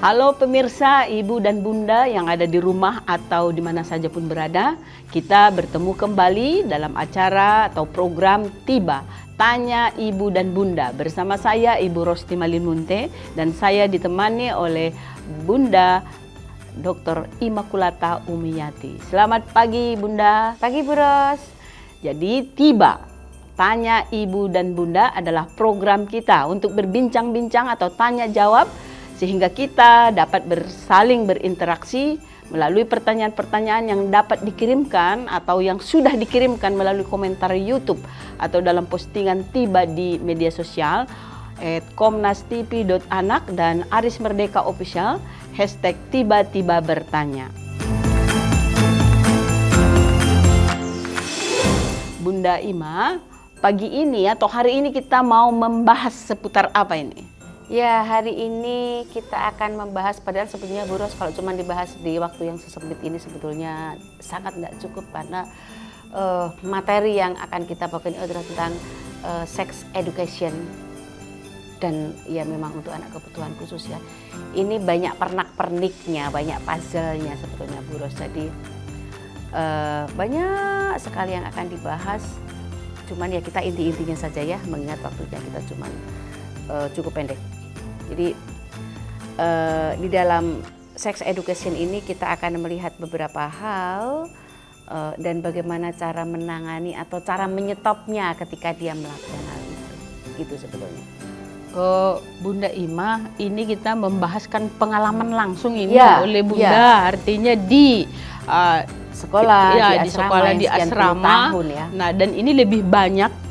Halo pemirsa, ibu dan bunda yang ada di rumah atau di mana saja pun berada. Kita bertemu kembali dalam acara atau program Tiba, Tanya Ibu dan Bunda. Bersama saya Ibu Rosti Malimunte dan saya ditemani oleh Bunda Dr. Immaculata Umiyati. Selamat pagi Bunda. Pagi Bu Ros. Jadi Tiba, Tanya Ibu dan Bunda adalah program kita untuk berbincang-bincang atau tanya jawab sehingga kita dapat saling berinteraksi melalui pertanyaan-pertanyaan yang dapat dikirimkan atau yang sudah dikirimkan melalui komentar YouTube atau dalam postingan Tiba di media sosial @komnastv.anak dan Aris Merdeka Official #Tiba-Tiba Bertanya. Bunda Ima, pagi ini atau hari ini kita mau membahas seputar apa ini? Ya, hari ini kita akan membahas, padahal sebetulnya Bu Ros kalau cuma dibahas di waktu yang sesempit ini sebetulnya sangat tidak cukup karena materi yang akan kita bawakan adalah tentang sex education dan ya memang untuk anak kebutuhan khusus ya. Ini banyak pernak-perniknya, banyak puzzle-nya sebetulnya Bu Ros. Jadi banyak sekali yang akan dibahas. Cuman ya kita inti-intinya saja ya, mengingat waktunya kita cuman cukup pendek. Jadi di dalam sex education ini kita akan melihat beberapa hal dan bagaimana cara menangani atau cara menyetopnya ketika dia melakukan hal itu. Gitu sebetulnya. Bunda Ima, ini kita membahaskan pengalaman langsung ini Ya, oleh Bunda, ya. Artinya di Sekolah, ya, di sekolah di sekian puluh asrama. tahun ya. Nah, dan ini lebih banyak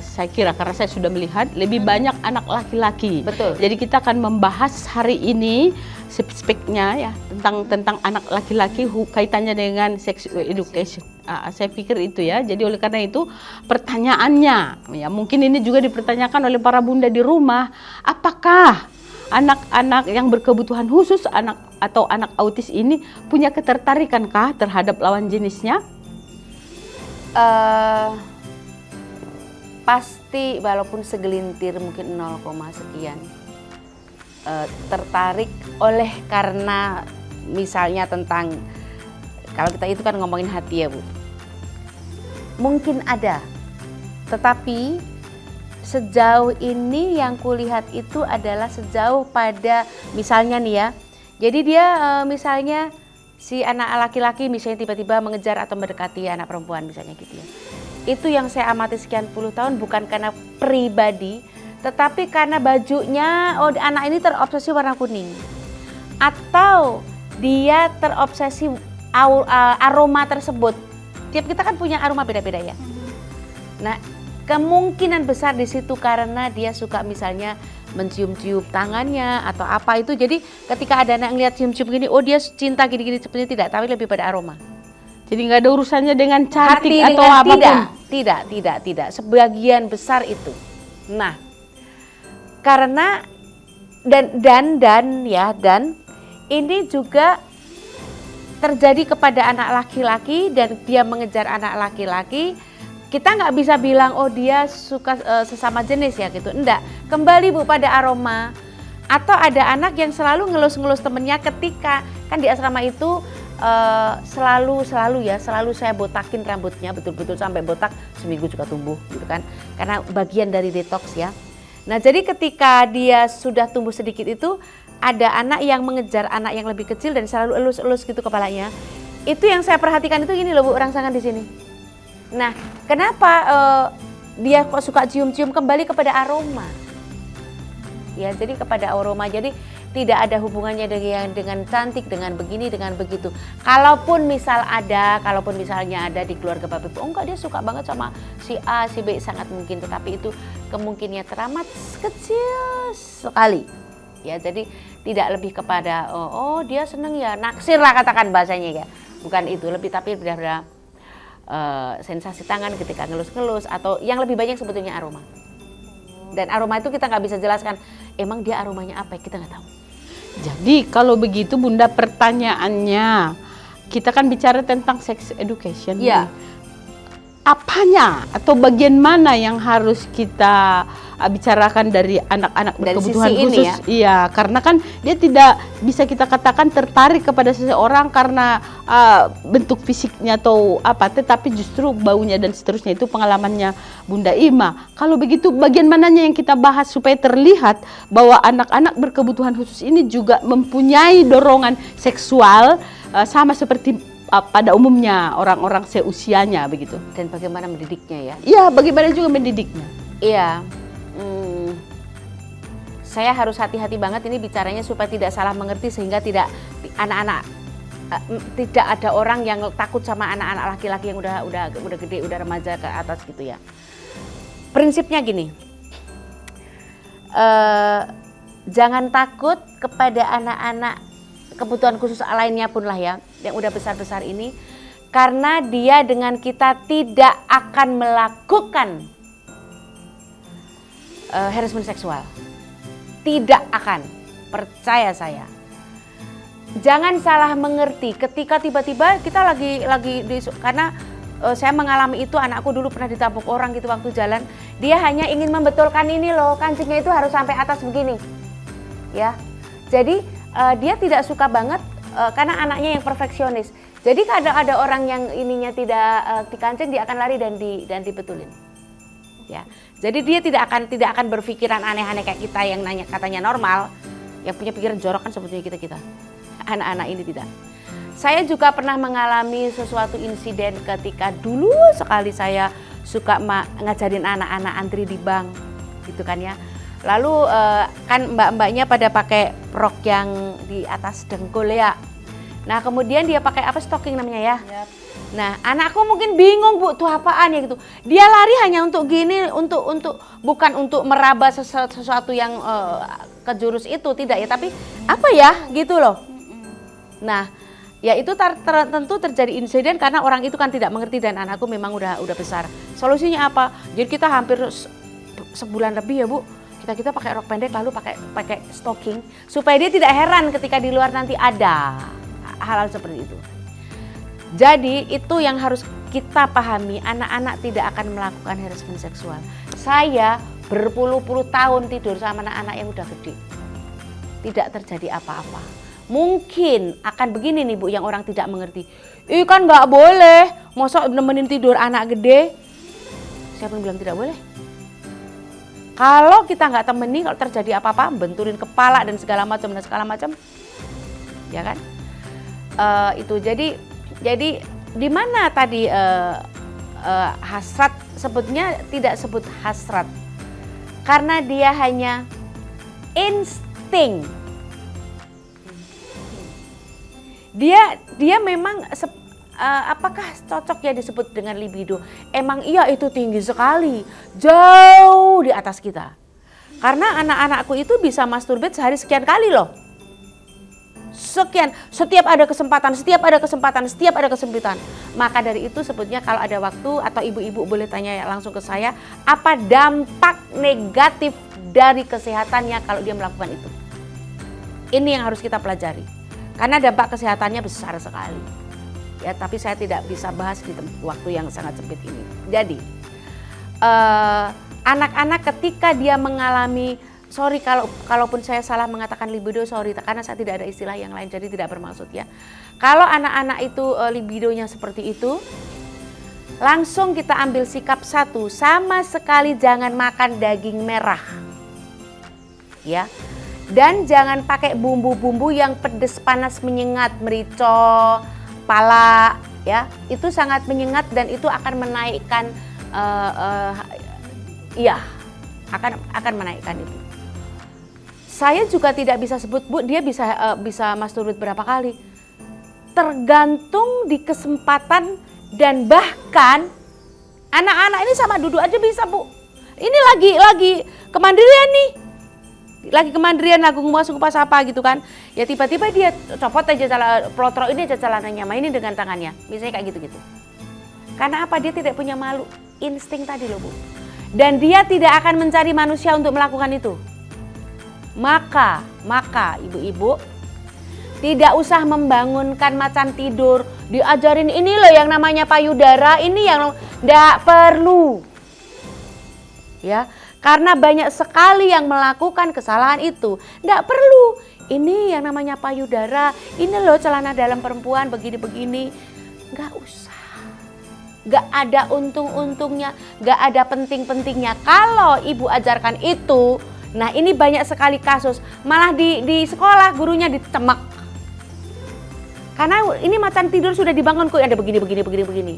saya kira karena saya sudah melihat lebih banyak anak laki-laki. Betul. Jadi kita akan membahas hari ini speknya ya tentang anak laki-laki kaitannya dengan sex education. Saya pikir itu ya. Jadi oleh karena itu pertanyaannya ya mungkin ini juga dipertanyakan oleh para bunda di rumah, apakah anak-anak yang berkebutuhan khusus atau anak autis ini punya ketertarikankah terhadap lawan jenisnya? Pasti walaupun segelintir mungkin 0, sekian tertarik oleh karena misalnya tentang kalau kita itu kan ngomongin hati ya Bu, mungkin ada, tetapi sejauh ini yang kulihat itu adalah sejauh pada misalnya nih ya, jadi dia misalnya si anak laki-laki misalnya tiba-tiba mengejar atau mendekati anak perempuan misalnya gitu ya. Itu yang saya amati sekian puluh tahun bukan karena pribadi, tetapi karena bajunya, anak ini terobsesi warna kuning. Atau dia terobsesi aroma tersebut. Tiap kita kan punya aroma beda-beda ya. Nah, kemungkinan besar di situ karena dia suka misalnya mencium-cium tangannya atau apa itu. Jadi ketika ada anak ngeliat cium-cium gini, dia cinta gini-gini, sebenarnya tidak, tapi lebih pada aroma. Jadi nggak ada urusannya dengan cantik hati atau dengan apapun. Tidak. Sebagian besar itu. Nah, karena dan ini juga terjadi kepada anak laki-laki dan dia mengejar anak laki-laki. Kita nggak bisa bilang dia suka sesama jenis ya gitu. Enggak. Kembali Bu pada aroma. Atau ada anak yang selalu ngelus-ngelus temennya ketika kan di asrama itu selalu saya botakin rambutnya betul-betul sampai botak seminggu juga tumbuh gitu kan, karena bagian dari detox ya. Nah jadi ketika dia sudah tumbuh sedikit itu ada anak yang mengejar anak yang lebih kecil dan selalu elus-elus gitu kepalanya. Itu yang saya perhatikan itu gini loh Bu, rangsangan di sini. Nah kenapa dia kok suka cium-cium, kembali kepada aroma ya, jadi kepada aroma. Jadi tidak ada hubungannya dengan cantik, dengan begini, dengan begitu. Kalaupun misalnya ada di keluarga Bapak Ibu, enggak dia suka banget sama si A, si B, sangat mungkin. Tetapi itu kemungkinannya teramat kecil sekali. Ya, jadi tidak lebih kepada dia seneng ya, naksir lah katakan bahasanya ya. Bukan itu, tapi pada sensasi tangan ketika ngelus-ngelus atau yang lebih banyak sebetulnya aroma. Dan aroma itu kita nggak bisa jelaskan, emang dia aromanya apa, kita nggak tahu. Jadi kalau begitu Bunda, pertanyaannya, kita kan bicara tentang sex education. Ya. apanya atau bagian mana yang harus kita bicarakan dari anak-anak Dari berkebutuhan sisi ini khusus? ya? Iya, karena kan dia tidak bisa kita katakan tertarik kepada seseorang karena bentuk fisiknya atau apa, tetapi justru baunya dan seterusnya. Itu pengalamannya Bunda Ima. Kalau begitu bagian mananya yang kita bahas supaya terlihat bahwa anak-anak berkebutuhan khusus ini juga mempunyai dorongan seksual sama seperti pada umumnya orang-orang seusianya begitu. Dan bagaimana mendidiknya ya? Iya, bagaimana juga mendidiknya. Iya, saya harus hati-hati banget ini bicaranya supaya tidak salah mengerti sehingga tidak anak-anak tidak ada orang yang takut sama anak-anak laki-laki yang udah gede, udah remaja ke atas gitu ya. Prinsipnya gini, jangan takut kepada anak-anak kebutuhan khusus lainnya pun lah ya, yang udah besar-besar ini, karena dia dengan kita tidak akan melakukan harassment seksual. Tidak akan, percaya saya. Jangan salah mengerti ketika tiba-tiba kita lagi karena saya mengalami itu, anakku dulu pernah ditabuk orang gitu waktu jalan. Dia hanya ingin membetulkan ini loh, kancingnya itu harus sampai atas begini. Ya. Jadi dia tidak suka banget karena anaknya yang perfeksionis. Jadi kadang ada orang yang ininya tidak dikancing, dia akan lari dan dibetulin. Ya. Jadi dia tidak akan berpikiran aneh-aneh kayak kita yang nanya katanya normal, yang punya pikiran jorok kan sebetulnya kita. Anak-anak ini tidak. Saya juga pernah mengalami sesuatu insiden ketika dulu sekali saya suka ngajarin anak-anak antri di bank, gitu kan ya. Lalu kan mbak-mbaknya pada pakai rok yang di atas dengkul ya. Nah kemudian dia pakai apa, stocking namanya ya. Yep. Nah anakku mungkin bingung, Bu, tuh apaan ya gitu. Dia lari hanya untuk gini, bukan untuk meraba sesuatu yang ke jurus itu, tidak ya, tapi apa ya gitu loh. Nah ya itu tentu terjadi insiden karena orang itu kan tidak mengerti dan anakku memang udah besar. Solusinya apa? Jadi kita hampir sebulan lebih ya, Bu, kita pakai rok pendek lalu pakai stocking supaya dia tidak heran ketika di luar nanti ada hal-hal seperti itu. Jadi itu yang harus kita pahami, anak-anak tidak akan melakukan harassment seksual. Saya berpuluh-puluh tahun tidur sama anak-anak yang udah gede, tidak terjadi apa-apa. Mungkin akan begini nih, Bu, yang orang tidak mengerti. Ih kan nggak boleh, masa nemenin tidur anak gede. Siapa yang bilang tidak boleh? Kalau kita nggak temeni, kalau terjadi apa-apa, benturin kepala dan segala macam, ya kan? Itu jadi di mana tadi hasrat, sebutnya tidak sebut hasrat karena dia hanya insting. Dia memang apakah cocok ya disebut dengan libido? Emang iya itu tinggi sekali, jauh di atas kita. Karena anak-anakku itu bisa masturbate sehari sekian kali loh. Setiap ada kesempatan. Maka dari itu sebetulnya kalau ada waktu atau ibu-ibu boleh tanya langsung ke saya, apa dampak negatif dari kesehatannya kalau dia melakukan itu. Ini yang harus kita pelajari. Karena dampak kesehatannya besar sekali. Ya, tapi saya tidak bisa bahas di waktu yang sangat sempit ini. Jadi, anak-anak ketika dia mengalami, sorry kalaupun saya salah mengatakan libido, sorry, karena saya tidak ada istilah yang lain, jadi tidak bermaksud ya. Kalau anak-anak itu libidonya seperti itu, langsung kita ambil sikap satu, sama sekali jangan makan daging merah. Ya. Dan jangan pakai bumbu-bumbu yang pedes, panas, menyengat, merica, pala, ya. Itu sangat menyengat dan itu akan menaikkan akan menaikkan itu. Saya juga tidak bisa sebut, Bu, dia bisa masturbate berapa kali. Tergantung di kesempatan dan bahkan anak-anak ini sama duduk aja bisa, Bu. Ini lagi kemandirian nih. Lagi kemandirian, lagu masuk pas apa gitu kan. Ya tiba-tiba dia copot aja pelotro ini aja celananya, mainin dengan tangannya. Misalnya kayak gitu-gitu. Karena apa? Dia tidak punya malu. Insting tadi loh, Bu. Dan dia tidak akan mencari manusia untuk melakukan itu. Maka ibu-ibu, Tidak usah membangunkan macan tidur, diajarin ini loh yang namanya payudara, ini yang enggak perlu. Ya, karena banyak sekali yang melakukan kesalahan itu. Enggak perlu. Ini yang namanya payudara, ini loh celana dalam perempuan begini-begini. Enggak usah. Enggak ada untung-untungnya, enggak ada penting-pentingnya. Kalau ibu ajarkan itu, nah ini banyak sekali kasus, malah di sekolah gurunya dicemek. Karena ini macan tidur sudah dibangun kok ada begini.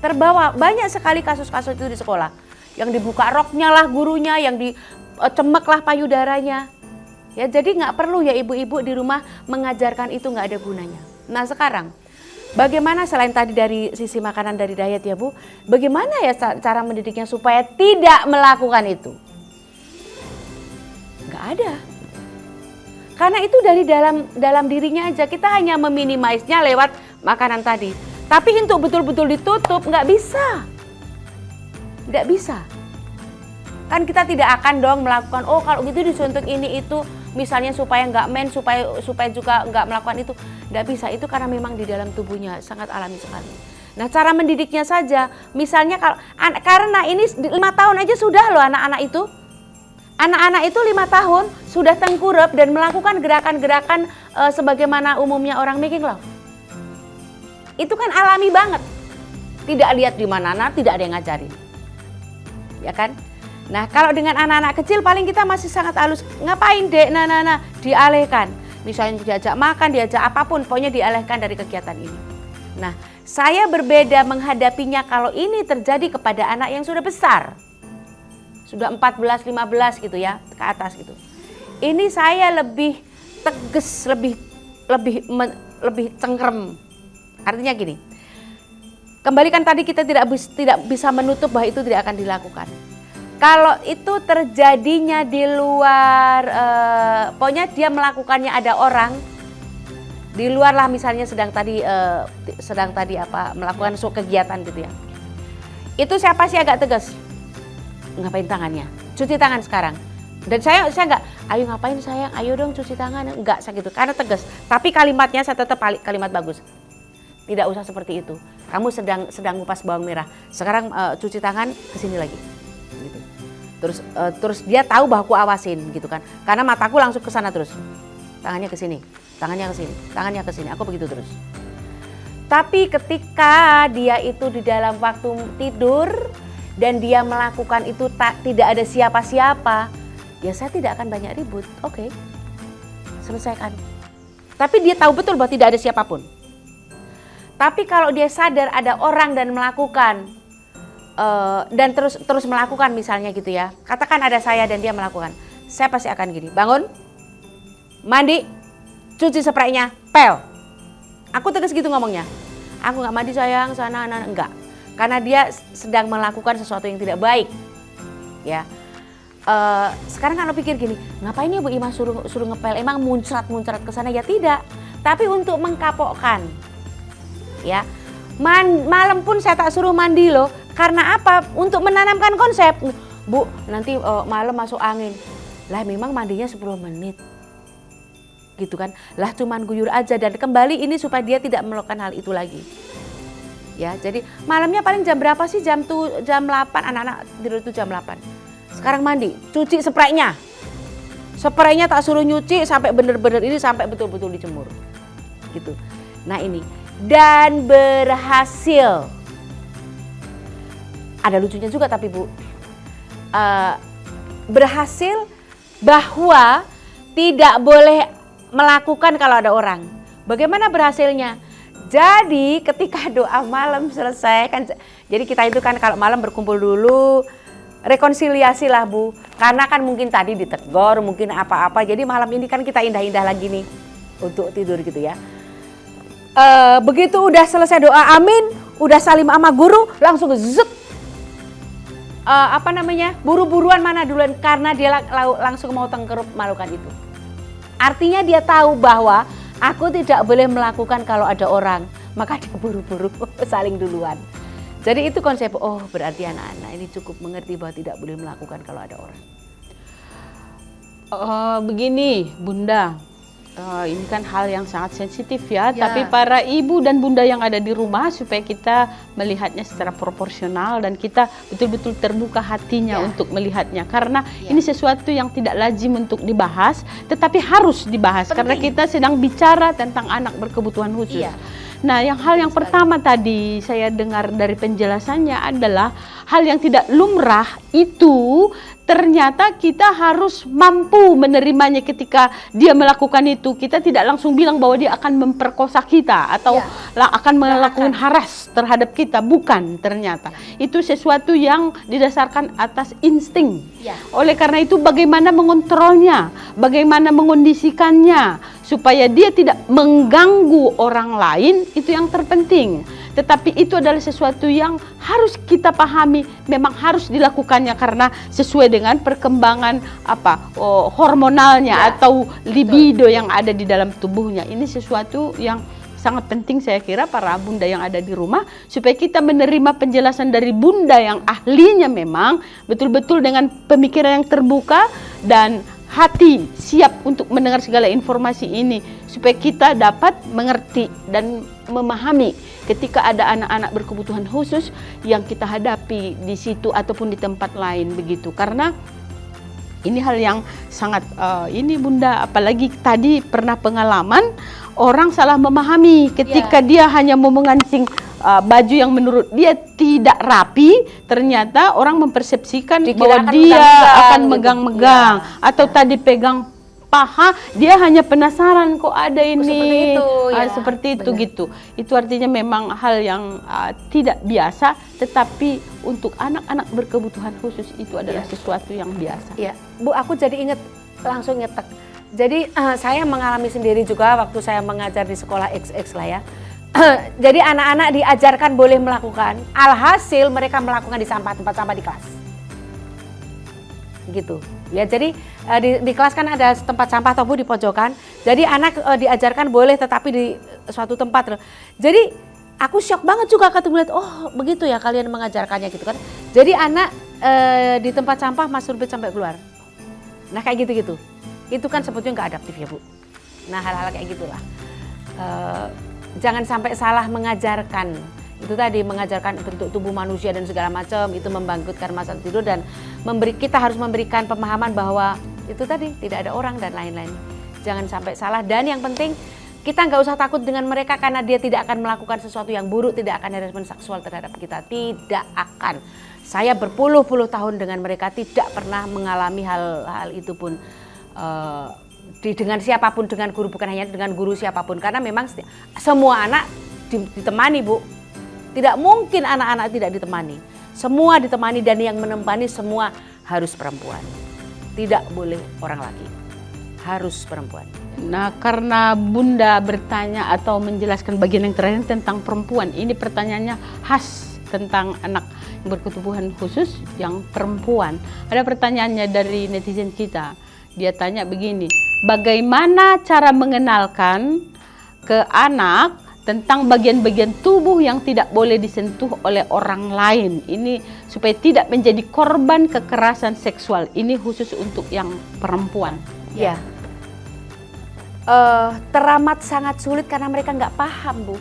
Terbawa banyak sekali kasus-kasus itu di sekolah. Yang dibuka roknya lah gurunya, yang dicemek lah payudaranya. Ya jadi nggak perlu ya ibu-ibu di rumah mengajarkan itu, nggak ada gunanya. Nah sekarang bagaimana selain tadi dari sisi makanan dari diet ya Bu, bagaimana ya cara mendidiknya supaya tidak melakukan itu? Nggak ada. Karena itu dari dalam dirinya aja, kita hanya meminimalisnya lewat makanan tadi. Tapi untuk betul-betul ditutup nggak bisa. Nggak bisa. Kan kita tidak akan dong melakukan, oh kalau gitu disuntik ini itu, misalnya supaya nggak supaya juga nggak melakukan itu. Nggak bisa, itu karena memang di dalam tubuhnya sangat alami sekali. Nah cara mendidiknya saja, misalnya karena ini 5 tahun aja sudah loh anak-anak itu. Anak-anak itu 5 tahun sudah tengkurap dan melakukan gerakan-gerakan sebagaimana umumnya orang making love. Itu kan alami banget. Tidak lihat di mana-mana, tidak ada yang ngajarin. Ya kan? Nah, kalau dengan anak-anak kecil paling kita masih sangat halus. Ngapain, Dek? Nah, dialihkan. Misalnya diajak makan, diajak apapun, pokoknya dialihkan dari kegiatan ini. Nah, saya berbeda menghadapinya kalau ini terjadi kepada anak yang sudah besar. Sudah 14, 15 gitu ya, ke atas gitu. Ini saya lebih tegas, lebih cengkrem. Artinya gini, kembalikan tadi kita tidak bisa menutup bahwa itu tidak akan dilakukan. Kalau itu terjadinya di luar, pokoknya dia melakukannya ada orang, di luar lah misalnya sedang tadi melakukan suatu kegiatan gitu ya. Itu saya pasti agak tegas. Ngapain tangannya? Cuci tangan sekarang. Dan saya enggak, ayo ngapain sayang, ayo dong cuci tangan. Enggak, saya gitu, karena tegas. Tapi kalimatnya saya tetap kalimat bagus. Tidak usah seperti itu. Kamu sedang ngupas bawang merah. Sekarang cuci tangan kesini lagi. Gitu. Terus dia tahu bahwa aku awasin gitu kan. Karena mataku langsung ke sana terus. Tangannya ke sini, tangannya ke sini, tangannya ke sini. Aku begitu terus. Tapi ketika dia itu di dalam waktu tidur dan dia melakukan itu tidak ada siapa-siapa, ya saya tidak akan banyak ribut. Oke, selesaikan. Tapi dia tahu betul bahwa tidak ada siapapun. Tapi kalau dia sadar ada orang dan melakukan dan terus melakukan misalnya gitu ya, katakan ada saya dan dia melakukan, saya pasti akan gini, bangun, mandi, cuci spraynya, pel. Aku tegas gitu ngomongnya. Aku nggak mandi sayang, sana, enggak. Karena dia sedang melakukan sesuatu yang tidak baik, ya. Sekarang kalau pikir gini, ngapain ya Bu Ima suruh ngepel? Emang muncrat ke sana? Ya tidak. Tapi untuk mengkapokkan, ya. Malam pun saya tak suruh mandi loh. Karena apa? Untuk menanamkan konsep, Bu. Nanti malam masuk angin. Lah memang mandinya 10 menit, gitu kan? Lah cuman guyur aja dan kembali ini supaya dia tidak melakukan hal itu lagi. Ya, jadi malamnya paling jam berapa sih? Jam 8, anak-anak tidur itu jam 8. Sekarang mandi, cuci spraynya. Spraynya tak suruh nyuci sampai bener-bener ini, sampai betul-betul dijemur. Gitu. Nah ini, dan berhasil. Ada lucunya juga tapi Bu. Berhasil bahwa tidak boleh melakukan kalau ada orang. Bagaimana berhasilnya? Jadi ketika doa malam selesai kan, jadi kita itu kan kalau malam berkumpul dulu, rekonsiliasi lah Bu. Karena kan mungkin tadi ditegur, mungkin apa-apa. Jadi malam ini kan kita indah-indah lagi nih untuk tidur gitu ya. Begitu udah selesai doa amin, udah salim sama guru, langsung zut. Buru-buruan mana duluan, karena dia langsung mau tengkerup melakukan itu. Artinya dia tahu bahwa aku tidak boleh melakukan kalau ada orang, maka dia buru-buru saling duluan. Jadi itu konsep, oh berarti anak-anak ini cukup mengerti bahwa tidak boleh melakukan kalau ada orang. Begini Bunda, Ini kan hal yang sangat sensitif ya, Ya. tapi para ibu dan bunda yang ada di rumah supaya kita melihatnya secara proporsional dan kita betul-betul terbuka hatinya Ya. untuk melihatnya, karena Ya. ini sesuatu yang tidak lazim untuk dibahas, tetapi harus dibahas karena Penting. kita sedang bicara tentang anak berkebutuhan khusus. Iya. Nah, hal yang pertama tadi saya dengar dari penjelasannya adalah hal yang tidak lumrah itu ternyata kita harus mampu menerimanya ketika dia melakukan itu. Kita tidak langsung bilang bahwa dia akan memperkosa kita atau Ya. akan melakukan haras terhadap kita. Bukan, ternyata. Itu sesuatu yang didasarkan atas insting. Ya. Oleh karena itu bagaimana mengontrolnya, bagaimana mengondisikannya supaya dia tidak mengganggu orang lain, itu yang terpenting. Tetapi itu adalah sesuatu yang harus kita pahami, memang harus dilakukannya karena sesuai dengan perkembangan hormonalnya Ya, atau libido yang ada di dalam tubuhnya. Ini sesuatu yang sangat penting saya kira para bunda yang ada di rumah, supaya kita menerima penjelasan dari bunda yang ahlinya memang betul-betul dengan pemikiran yang terbuka dan hati siap untuk mendengar segala informasi ini, supaya kita dapat mengerti dan memahami ketika ada anak-anak berkebutuhan khusus yang kita hadapi di situ ataupun di tempat lain begitu. Karena ini hal yang sangat ini bunda, apalagi tadi pernah pengalaman orang salah memahami ketika dia hanya mau mengancing baju yang menurut dia tidak rapi, ternyata orang mempersepsikan bahwa dia akan megang-megang atau tadi pegang paha, dia hanya penasaran kok ada ini seperti itu gitu. Itu artinya memang hal yang tidak biasa, tetapi untuk anak-anak berkebutuhan khusus itu adalah sesuatu yang biasa. Ya, Bu, aku jadi langsung nyetek. Jadi saya mengalami sendiri juga waktu saya mengajar di sekolah XX lah ya. Jadi anak-anak diajarkan boleh melakukan, alhasil mereka melakukan di tempat sampah di kelas. Gitu. Ya, jadi di kelas kan ada tempat sampah atau di pojokan. Jadi anak diajarkan boleh tetapi di suatu tempat. Jadi aku shock banget juga ketika melihat, oh begitu ya kalian mengajarkannya gitu kan. Jadi anak di tempat sampah masturbate sampai keluar. Nah kayak gitu-gitu. Itu kan sebetulnya nggak adaptif ya Bu. Nah hal-hal kayak gitulah. Jangan sampai salah mengajarkan. Itu tadi mengajarkan bentuk tubuh manusia dan segala macam, itu membangkitkan masalah tidur dan kita harus memberikan pemahaman bahwa itu tadi tidak ada orang dan lain-lain. Jangan sampai salah, dan yang penting kita nggak usah takut dengan mereka karena dia tidak akan melakukan sesuatu yang buruk, tidak akan harassment seksual terhadap kita, tidak akan. Saya berpuluh-puluh tahun dengan mereka tidak pernah mengalami hal itu pun. Dengan siapapun, dengan guru, bukan hanya dengan guru siapapun, karena memang semua anak ditemani Bu. Tidak mungkin anak-anak tidak ditemani, semua ditemani, dan yang menemani semua harus perempuan, tidak boleh orang laki, harus perempuan. Nah, karena bunda bertanya atau menjelaskan bagian yang terakhir tentang perempuan, ini pertanyaannya khas tentang anak berkebutuhan khusus yang perempuan. Ada pertanyaannya dari netizen kita. Dia tanya begini, bagaimana cara mengenalkan ke anak tentang bagian-bagian tubuh yang tidak boleh disentuh oleh orang lain, ini supaya tidak menjadi korban kekerasan seksual. Ini khusus untuk yang perempuan. Ya, teramat sangat sulit karena mereka nggak paham Bu.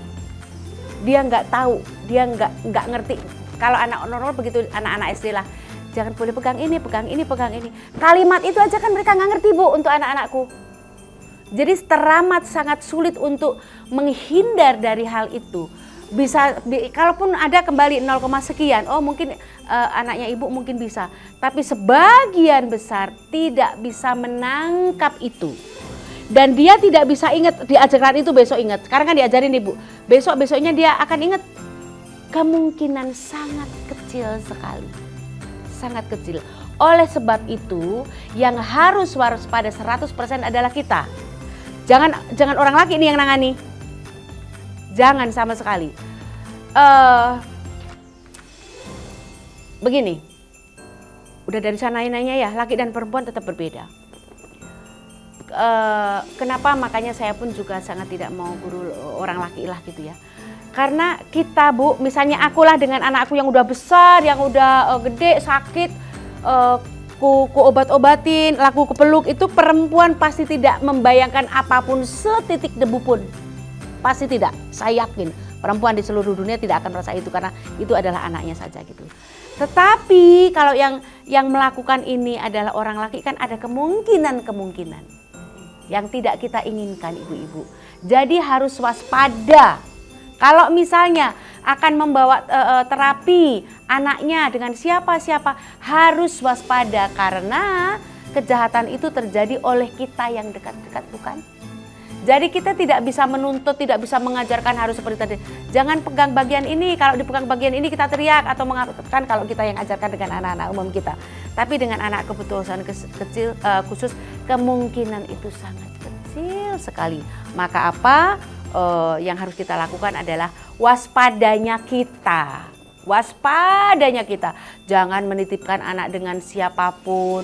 Dia nggak tahu, dia nggak ngerti. Kalau anak normal begitu, anak-anak SD lah, jangan boleh pegang ini, pegang ini, pegang ini. Kalimat itu aja kan mereka nggak ngerti Bu untuk anak-anakku. Jadi teramat sangat sulit untuk menghindar dari hal itu. Kalaupun ada kembali 0, sekian, oh mungkin anaknya ibu mungkin bisa. Tapi sebagian besar tidak bisa menangkap itu. Dan dia tidak bisa ingat, diajarkan itu besok ingat. Sekarang kan diajarin ibu, besoknya dia akan ingat. Kemungkinan sangat kecil sekali. Sangat kecil. Oleh sebab itu, yang harus waspada 100% adalah kita. Jangan orang laki ini yang nangani. Jangan sama sekali. Begini, udah dari sana nanya ya, laki dan perempuan tetap berbeda. Kenapa makanya saya pun juga sangat tidak mau guru orang laki lah gitu ya. Karena kita Bu, misalnya akulah dengan anakku yang udah besar, yang udah gede, sakit, ku obat-obatin, laku ku peluk, itu perempuan pasti tidak membayangkan apapun setitik debu pun. Pasti tidak, saya yakin perempuan di seluruh dunia tidak akan merasa itu karena itu adalah anaknya saja gitu. Tetapi kalau yang melakukan ini adalah orang laki, kan ada kemungkinan yang tidak kita inginkan ibu-ibu. Jadi harus waspada. Kalau misalnya akan membawa terapi anaknya dengan siapa-siapa, harus waspada karena kejahatan itu terjadi oleh kita yang dekat-dekat, bukan? Jadi kita tidak bisa menuntut, tidak bisa mengajarkan harus seperti tadi. Jangan pegang bagian ini, kalau dipegang bagian ini kita teriak atau mengatakan kalau kita yang ajarkan dengan anak-anak umum kita. Tapi dengan anak kebutuhan kecil khusus, kemungkinan itu sangat kecil sekali. Maka apa yang harus kita lakukan adalah waspadanya kita. Waspadanya kita. Jangan menitipkan anak dengan siapapun.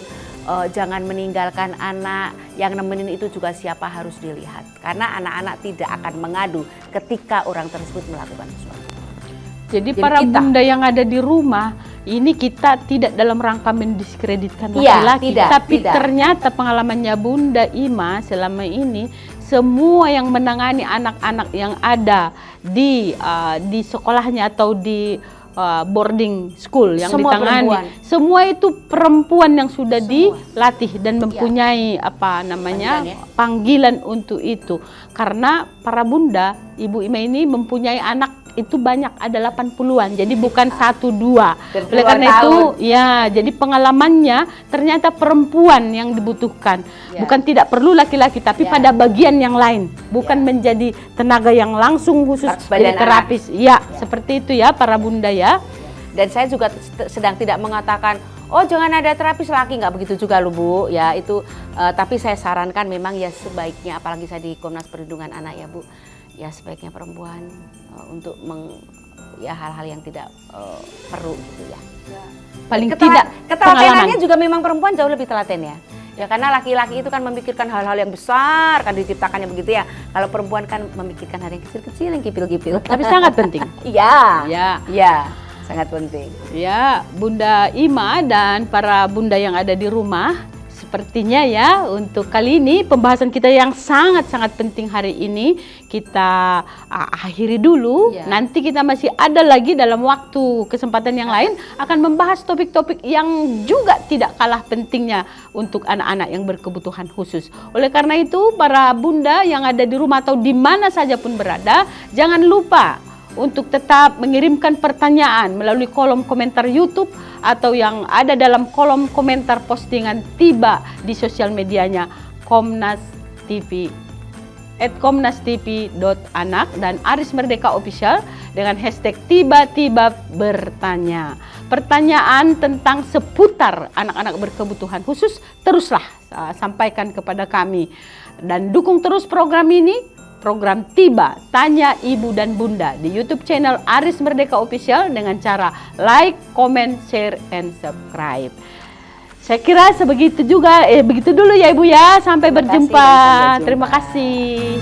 Jangan meninggalkan anak, yang nemenin itu juga siapa harus dilihat. Karena anak-anak tidak akan mengadu ketika orang tersebut melakukan sesuatu. Jadi para bunda yang ada di rumah, ini kita tidak dalam rangka mendiskreditkan laki-laki. Tapi ternyata pengalamannya Bunda Ima selama ini, semua yang menangani anak-anak yang ada di sekolahnya atau di boarding school yang Semua ditangani, perempuan. semua itu perempuan yang sudah dilatih dan mempunyai panggilan untuk itu. Karena para bunda, Ibu Ima ini mempunyai anak itu banyak, ada 80-an, jadi bukan 1-2. Oleh karena itu, ya, jadi pengalamannya ternyata perempuan yang dibutuhkan, bukan tidak perlu laki-laki, tapi pada bagian yang lain, bukan menjadi tenaga yang langsung khusus jadi terapis. Ya, seperti itu ya para bunda ya. Dan saya juga sedang tidak mengatakan, oh jangan ada terapis laki, nggak begitu juga loh Bu, ya itu. Tapi saya sarankan memang ya sebaiknya, apalagi saya di Komnas Perlindungan Anak ya Bu, ya sebaiknya perempuan untuk hal-hal yang tidak perlu gitu ya. Paling tidak ketelatenannya juga memang perempuan jauh lebih telaten ya. Ya karena laki-laki itu kan memikirkan hal-hal yang besar, kan diciptakannya begitu ya. Kalau perempuan kan memikirkan hal yang kecil-kecil, yang kipil-kipil. Tapi sangat penting. Iya, sangat penting. Ya, Bunda Ima dan para bunda yang ada di rumah, sepertinya ya untuk kali ini pembahasan kita yang sangat-sangat penting hari ini kita akhiri dulu. Nanti kita masih ada lagi dalam waktu kesempatan yang lain akan membahas topik-topik yang juga tidak kalah pentingnya untuk anak-anak yang berkebutuhan khusus. Oleh karena itu para bunda yang ada di rumah atau di mana saja pun berada, jangan lupa untuk tetap mengirimkan pertanyaan melalui kolom komentar YouTube atau yang ada dalam kolom komentar postingan Tiba di sosial medianya Komnas TV @komnastv.anak dan Aris Merdeka Official dengan hashtag Tiba-Tiba Bertanya. Pertanyaan tentang seputar anak-anak berkebutuhan khusus teruslah sampaikan kepada kami dan dukung terus program ini. Program Tiba, Tanya Ibu dan Bunda di YouTube channel Aris Merdeka Official dengan cara like, comment, share, and subscribe. Saya kira begitu dulu ya Ibu ya. Sampai berjumpa. Terima kasih.